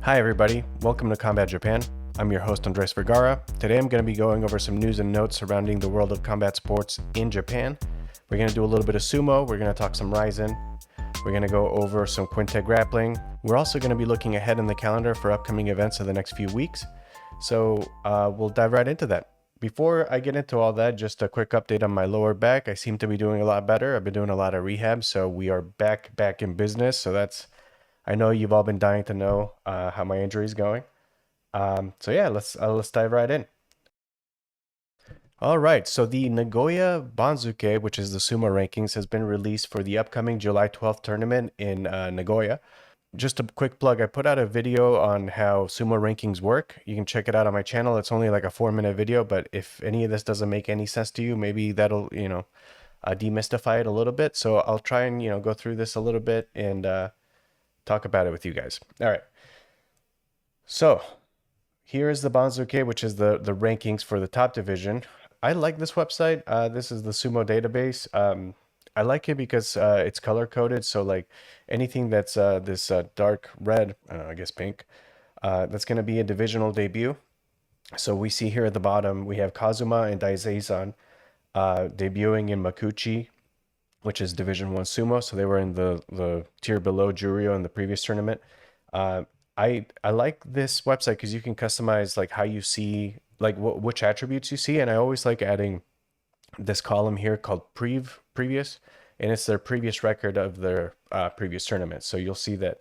Hi everybody, welcome to Combat Japan. I'm your host Andres Vergara. Today I'm going to be going over some news and notes surrounding the world of combat sports in Japan. We're going to do a little bit of sumo, we're going to talk some RIZIN, we're going to go over some QUINTET grappling. We're also going to be looking ahead in the calendar for upcoming events in the next few weeks. So we'll dive right into that. Before I get into all that, just a quick update on my lower back. I seem to be doing a lot better. I've been doing a lot of rehab, so we are back in business. So I know you've all been dying to know how my injury is going. So yeah, let's dive right in. All right, so the Nagoya Banzuke, which is the sumo rankings, has been released for the upcoming July 12th tournament in Nagoya. Just a quick plug, I put out a video on how sumo rankings work. You can check it out on my channel. It's only like a 4-minute video, but if any of this doesn't make any sense to you, maybe that'll, demystify it a little bit. So I'll try and, go through this a little bit and talk about it with you guys. All right. So here is the Banzuke, which is the rankings for the top division. I like this website. This is the Sumo database. I like it because it's color coded. So like anything that's this dark red, I guess pink, that's going to be a divisional debut. So we see here at the bottom, we have Kazuma and Daisei-san debuting in Makuuchi, which is Division 1 Sumo. So they were in the tier below Juryo in the previous tournament. I like this website because you can customize like how you see, like which attributes you see. And I always like adding this column here called previous, and it's their previous record of their previous tournament. So you'll see that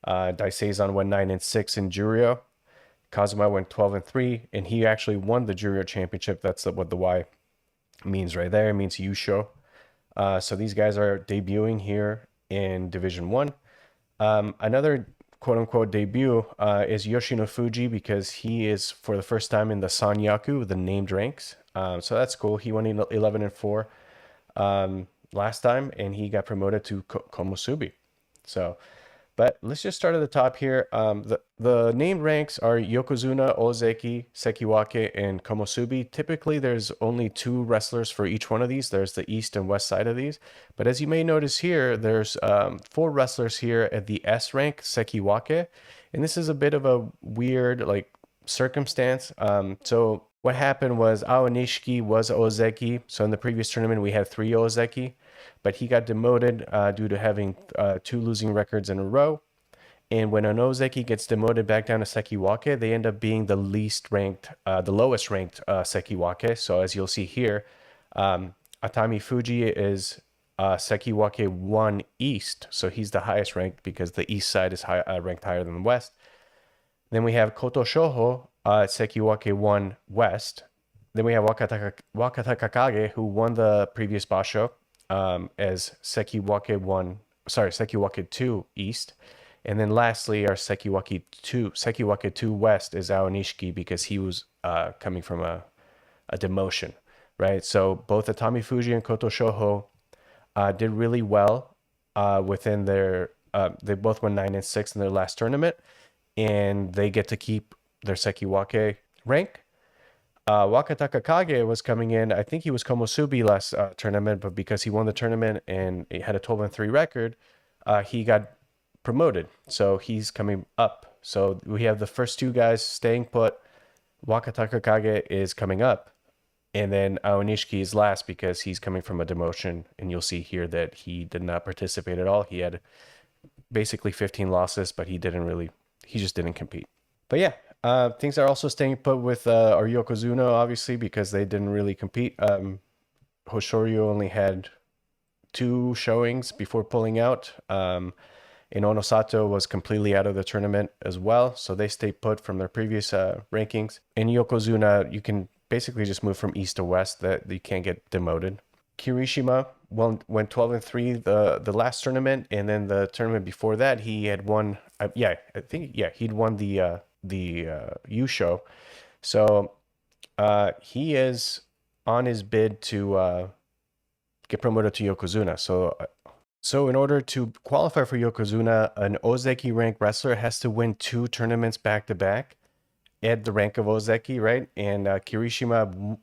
Daisei-san went 9-6 in Juryo. Kazuma went 12-3, and he actually won the Juryo championship. That's what the Y means right there. It means Yusho. So these guys are debuting here in Division 1. Another quote-unquote debut is Yoshino Fuji, because he is for the first time in the Sanyaku, the named ranks. So that's cool. He won 11-4 last time, and he got promoted to Komusubi. So, but let's just start at the top here. The named ranks are Yokozuna, Ozeki, Sekiwake, and Komusubi. Typically, there's only 2 wrestlers for each one of these. There's the east and west side of these. But as you may notice here, there's 4 wrestlers here at the S rank, Sekiwake. And this is a bit of a weird like circumstance. So what happened was Aonishiki was Ozeki. So in the previous tournament, we had 3 Ozeki, but he got demoted due to having 2 losing records in a row. And when an Ozeki gets demoted back down to Sekiwake, they end up being the least ranked, the lowest ranked Sekiwake. So as you'll see here, Atami Fuji is Sekiwake 1 East. So he's the highest ranked because the east side is ranked higher than the west. Then we have Koto Shoho, Sekiwake 1 West. Then we have Wakata Kakage, who won the previous Basho as Sekiwake 2 East. And then lastly, our Sekiwake 2 West is Aonishiki, because he was coming from a demotion, right? So both Atami Fuji and Koto Shoho did really well within their, they both won 9-6 in their last tournament, and they get to keep their Sekiwake rank. Wakata Kakage was coming in, I think he was Komusubi last tournament, but because he won the tournament and he had a 12-3 record, he got promoted. So he's coming up. So we have the first 2 guys staying put. Wakata Kakage is coming up. And then Aonishiki is last because he's coming from a demotion. And you'll see here that he did not participate at all. He had basically 15 losses, but he just didn't compete. But yeah, things are also staying put with our Yokozuna, obviously, because they didn't really compete. Hoshoryu only had 2 showings before pulling out. And Onosato was completely out of the tournament as well. So they stayed put from their previous rankings. In Yokozuna, you can basically just move from east to west, that you can't get demoted. Kirishima went 12-3 the last tournament, and then the tournament before that, he had won. He'd won the Yusho. So he is on his bid to get promoted to Yokozuna. So in order to qualify for Yokozuna, an Ozeki ranked wrestler has to win 2 tournaments back to back at the rank of Ozeki, right? And Kirishima,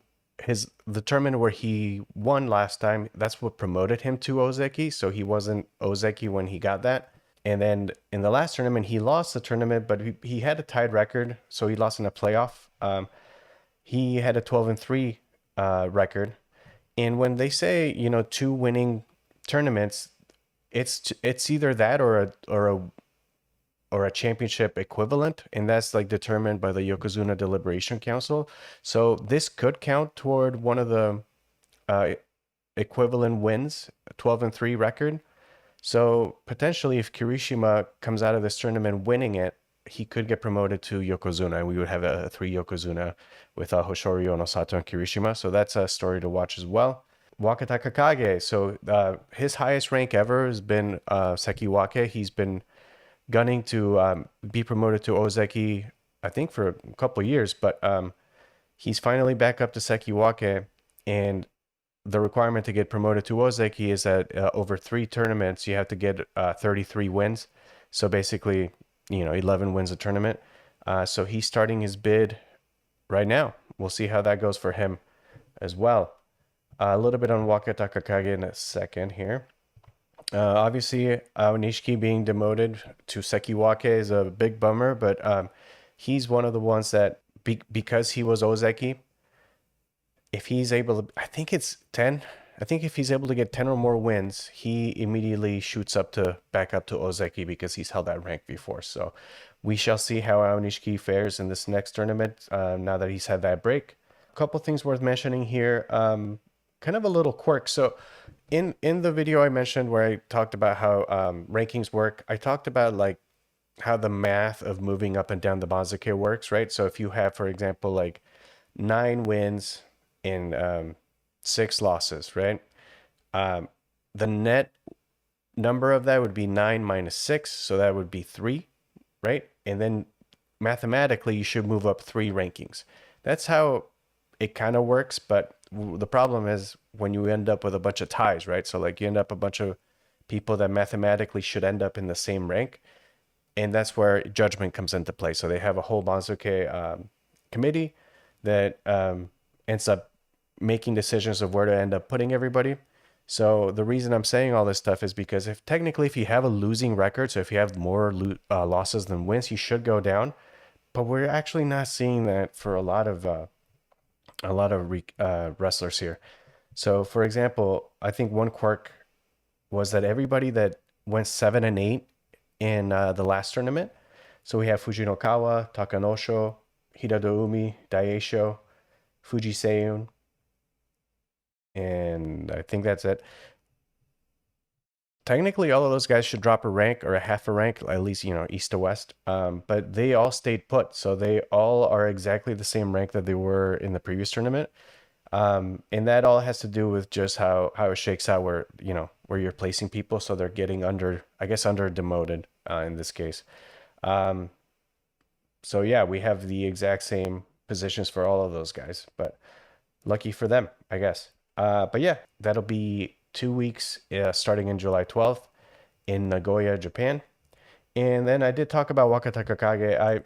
the tournament where he won last time, that's what promoted him to Ozeki. So he wasn't Ozeki when he got that. And then in the last tournament, he lost the tournament, but he had a tied record, so he lost in a playoff. He had a 12-3 record. And when they say, you know, 2 winning tournaments, it's either that or a championship equivalent, and that's like determined by the Yokozuna Deliberation Council. So this could count toward one of the uh, equivalent wins, 12-3 record. So potentially, if Kirishima comes out of this tournament winning it, he could get promoted to Yokozuna, and we would have a 3 Yokozuna with Hoshori Onosato and Kirishima. So that's a story to watch as well. Waka Takakage. So his highest rank ever has been Sekiwake. He's been gunning to be promoted to Ozeki, I think, for a couple of years, but he's finally back up to Sekiwake, and the requirement to get promoted to Ozeki is that over 3 tournaments, you have to get 33 wins. So basically, you know, 11 wins a tournament. So he's starting his bid right now. We'll see how that goes for him as well. A little bit on Waka Takakage in a second here. Obviously, Nishiki being demoted to Sekiwake is a big bummer, but he's one of the ones that, because he was Ozeki, if he's able to, I think it's 10. I think if he's able to get 10 or more wins, he immediately shoots up to back up to Ozeki because he's held that rank before. So we shall see how Nishiki fares in this next tournament now that he's had that break. A couple things worth mentioning here. Kind of a little quirk. So in the video I mentioned where I talked about how rankings work, I talked about like how the math of moving up and down the Banzuke works, right? So if you have, for example, like 9 wins and 6 losses, right? The net number of that would be 9 minus 6, so that would be 3, right? And then mathematically, you should move up 3 rankings. That's how it kind of works, but the problem is when you end up with a bunch of ties, right? So like you end up a bunch of people that mathematically should end up in the same rank, and that's where judgment comes into play. So they have a whole Banzuke committee that ends up making decisions of where to end up putting everybody. So the reason I'm saying all this stuff is because if you have a losing record, so if you have more losses than wins, you should go down. But we're actually not seeing that for a lot of wrestlers here. So for example, I think one quirk was that everybody that went 7 and 8 in the last tournament. So we have Fujinokawa, Takanosho, Hiradoumi, Daisho, Fujiseiyun, and I think that's it. Technically, all of those guys should drop a rank or a half a rank, at least, you know, east to west. But they all stayed put. So they all are exactly the same rank that they were in the previous tournament. And that all has to do with just how it shakes out where, you know, where you're placing people. So they're getting under demoted in this case. So yeah, we have the exact same positions for all of those guys, but lucky for them, I guess. But yeah, that'll be 2 weeks starting in July 12th in Nagoya, Japan. And then I did talk about Waka Takakage.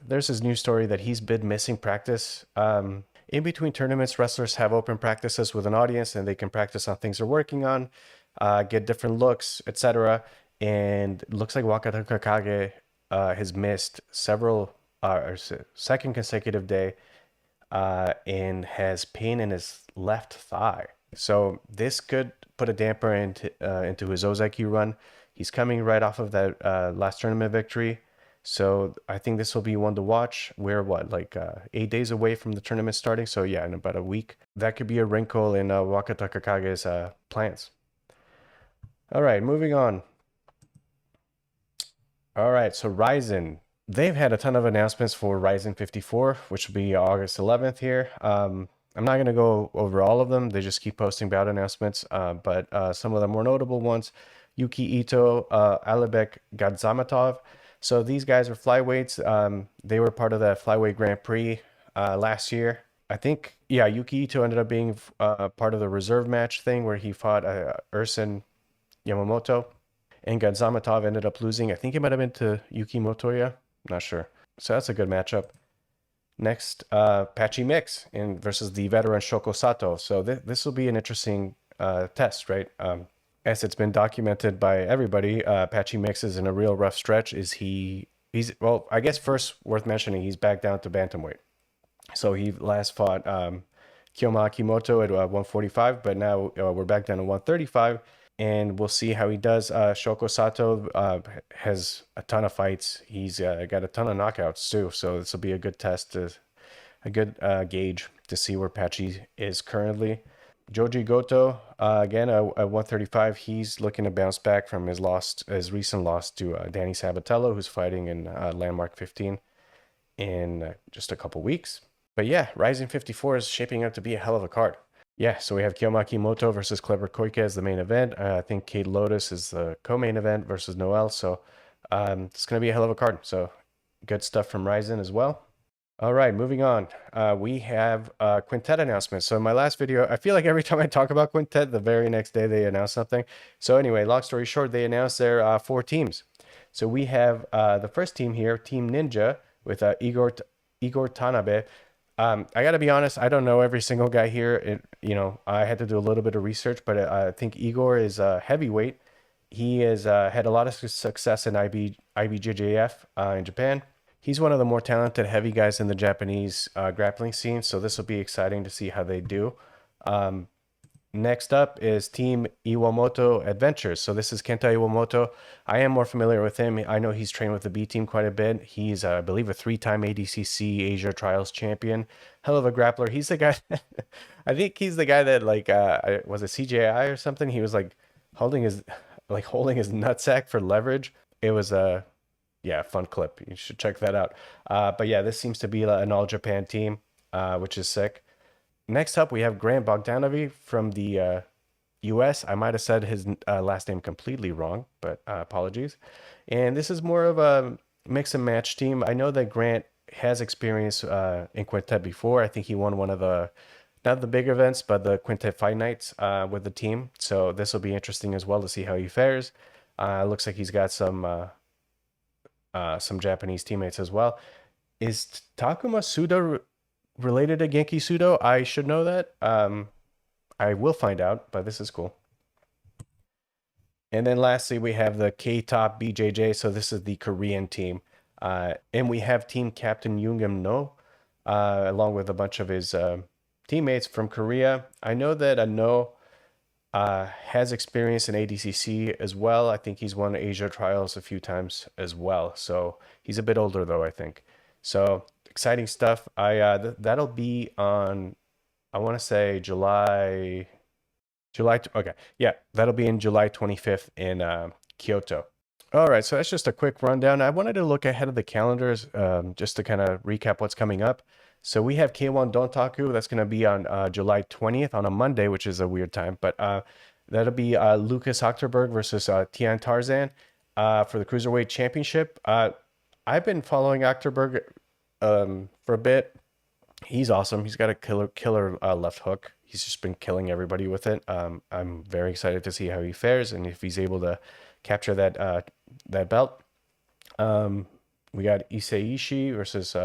There's this news story that he's been missing practice. In between tournaments, wrestlers have open practices with an audience, and they can practice on things they're working on, get different looks, etc. And it looks like Waka Takakage has missed several, second consecutive day, and has pain in his left thigh. So this could put a damper into his Ozeki run. He's coming right off of that last tournament victory. So I think this will be one to watch. We're 8 days away from the tournament starting. So yeah, in about a week. That could be a wrinkle in Waka Takakage's plans. All right, moving on. All right, so RIZIN. They've had a ton of announcements for RIZIN 54, which will be August 11th here. I'm not going to go over all of them. They just keep posting bout announcements, but some of the more notable ones, Yuki Ito, Alibek Gadzamatov. So these guys are flyweights. They were part of the Flyweight Grand Prix last year. I think, yeah, Yuki Ito ended up being part of the reserve match thing where he fought Ersin Yamamoto. And Gadzamatov ended up losing. I think it might have been to Yuki Motoya. Not sure. So that's a good matchup. Next, Patchy Mix versus the veteran Shoko Sato. So this will be an interesting test, right? as it's been documented by everybody, Patchy Mix is in a real rough stretch. He's well, I guess first worth mentioning, he's back down to bantamweight. So he last fought Kiyoma Akimoto at 145, but now we're back down to 135, and we'll see how he does. Shoko Sato has a ton of fights. He's got a ton of knockouts too, so this will be a good test, a good gauge to see where Patchy is currently. Joji Goto, again at 135, he's looking to bounce back from his recent loss to Danny Sabatello, who's fighting in Landmark 15 in just a couple weeks. But yeah, RIZIN 54 is shaping up to be a hell of a card. Yeah, so we have Kiyoma Kimoto versus Kleber Koike as the main event. I think Kate Lotus is the co-main event versus Noel. So it's going to be a hell of a card. So good stuff from RIZIN as well. All right, moving on. We have Quintet announcements. So in my last video, I feel like every time I talk about Quintet, the very next day they announce something. So anyway, long story short, they announced their 4 teams. So we have the first team here, Team Ninja, with Igor Tanabe. I got to be honest, I don't know every single guy here. I had to do a little bit of research, but I think Igor is a heavyweight. He has had a lot of success in IBJJF in Japan. He's one of the more talented heavy guys in the Japanese grappling scene, so this will be exciting to see how they do. Next up is Team Iwamoto Adventures. So this is Kenta Iwamoto. I am more familiar with him. I know he's trained with the B team quite a bit. He's, I believe, a 3-time ADCC Asia Trials champion. Hell of a grappler. He's the guy, I think he's the guy that was a CJI or something. He was holding his nutsack for leverage. It was a fun clip. You should check that out. But yeah, this seems to be an all Japan team, which is sick. Next up, we have Grant Bogdanovic from the US. I might have said his last name completely wrong, but apologies. And this is more of a mix and match team. I know that Grant has experience in Quintet before. I think he won one of not the big events, but the Quintet Fight Nights with the team. So this will be interesting as well to see how he fares. Looks like he's got some Japanese teammates as well. Is Takuma Suda related to Genki Sudo? I should know that. I will find out, but this is cool. And then lastly, we have the K-Top BJJ. So this is the Korean team. And we have team captain Yoongeum No, along with a bunch of his teammates from Korea. I know that No has experience in ADCC as well. I think he's won Asia trials a few times as well. So he's a bit older though, I think. So exciting stuff. That'll be on, I want to say July. Okay, yeah, that'll be in July 25th in Kyoto. All right, so that's just a quick rundown. I wanted to look ahead of the calendars just to kind of recap what's coming up. So we have K1 Dontaku. That's going to be on July 20th on a Monday, which is a weird time, but that'll be Lucas Ochterberg versus Tian Tarzan for the Cruiserweight Championship. I've been following Ochterberg for a bit. He's awesome. He's got a killer left hook. He's just been killing everybody with it. I'm very excited to see how he fares and if he's able to capture that belt. We got Iseishi versus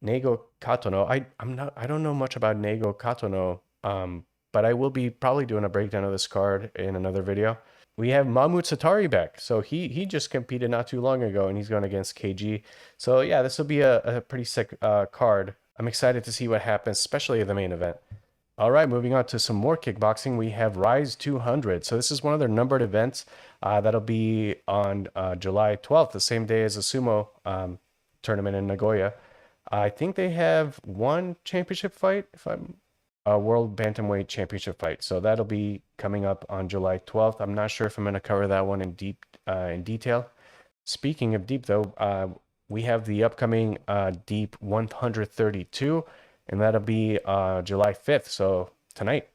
Nego Katono. I don't know much about Nego Katono, but I will be probably doing a breakdown of this card in another video. We have Mahmoud Satari back. So he just competed not too long ago and he's going against KG. So yeah, this will be a pretty sick card. I'm excited to see what happens, especially in the main event. All right, moving on to some more kickboxing. We have Rise 200. So this is one of their numbered events. That'll be on July 12th, the same day as the Sumo tournament in Nagoya. I think they have one championship fight, a World Bantamweight Championship fight. So that'll be coming up on July 12th. I'm not sure if I'm going to cover that one in detail. Speaking of deep, though, we have the upcoming Deep 132, and that'll be July 5th. So tonight,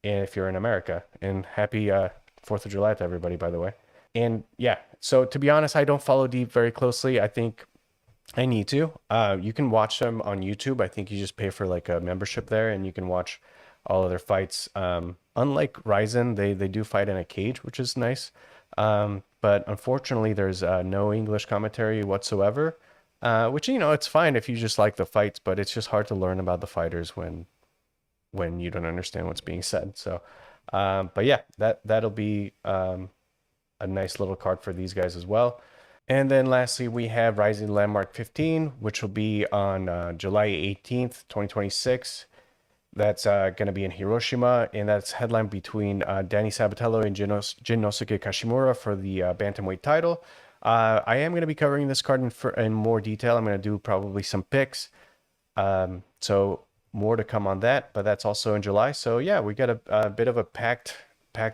if you're in America. And happy 4th of July to everybody, by the way. And yeah, so to be honest, I don't follow Deep very closely. I think I need to. You can watch them on YouTube. I think you just pay for like a membership there and you can watch all of their fights. Unlike RIZIN, they do fight in a cage, which is nice. But unfortunately, there's no English commentary whatsoever, which, it's fine if you just like the fights, but it's just hard to learn about the fighters when you don't understand what's being said. So But yeah, that'll be a nice little card for these guys as well. And then lastly, we have RIZIN Landmark 15, which will be on July 18th, 2026. That's going to be in Hiroshima, and that's headline between Danny Sabatello and Jinosuke Kashimura for the bantamweight title. I am going to be covering this card in more detail. I'm going to do probably some picks. So more to come on that, but that's also in July. So yeah, we got a bit of a packed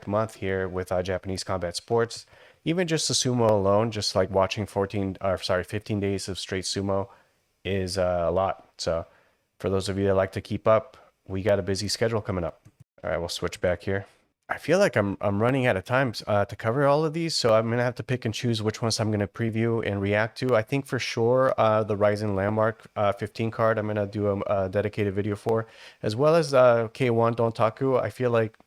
month here with Japanese combat sports. Even just the sumo alone, just like watching 15 days of straight sumo is a lot. So for those of you that like to keep up, we got a busy schedule coming up. All right, we'll switch back here. I feel like I'm running out of time to cover all of these, so I'm gonna have to pick and choose which ones I'm gonna preview and react to. I think for sure the RIZIN Landmark 15 card I'm gonna do a dedicated video for, as well as K1 Dontaku. I feel like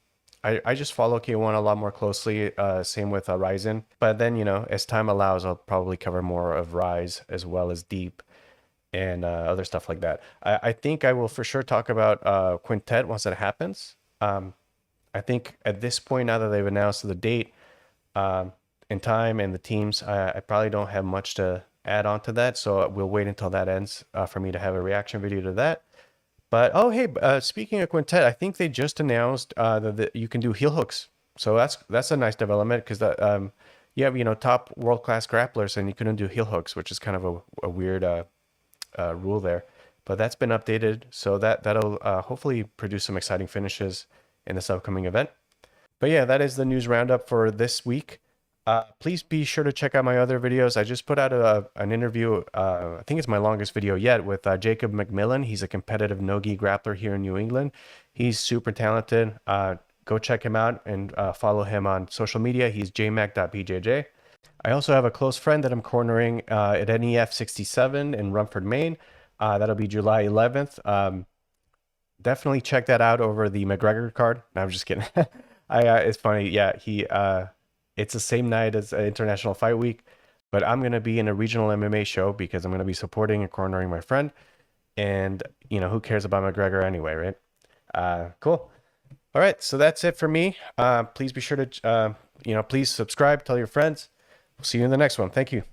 I just follow K1 a lot more closely. Same with RIZIN, but then as time allows, I'll probably cover more of Rise as well as Deep and other stuff like that. I think I will for sure talk about Quintet once it happens. I think at this point, now that they've announced the date and time and the teams, I probably don't have much to add on to that. So we'll wait until that ends for me to have a reaction video to that. But oh, hey, speaking of Quintet, I think they just announced that you can do heel hooks. So that's a nice development because you have top world-class grapplers and you couldn't do heel hooks, which is kind of a weird rule there. But that's been updated, so that'll hopefully produce some exciting finishes in this upcoming event. But yeah, that is the news roundup for this week. Please be sure to check out my other videos. I just put out an interview, I think it's my longest video yet, with Jacob McMillan. He's a competitive no-gi grappler here in New England. He's super talented. Go check him out and follow him on social media. He's jmac.bjj. I also have a close friend that I'm cornering at NEF 67 in Rumford, Maine. That'll be July 11th. Definitely check that out over the McGregor card. No, I'm just kidding. It's funny. Yeah, it's the same night as International Fight Week, but I'm going to be in a regional MMA show because I'm going to be supporting and cornering my friend. And, who cares about McGregor anyway, right? Cool. All right. So that's it for me. Please be sure to, please subscribe, tell your friends. We'll see you in the next one. Thank you.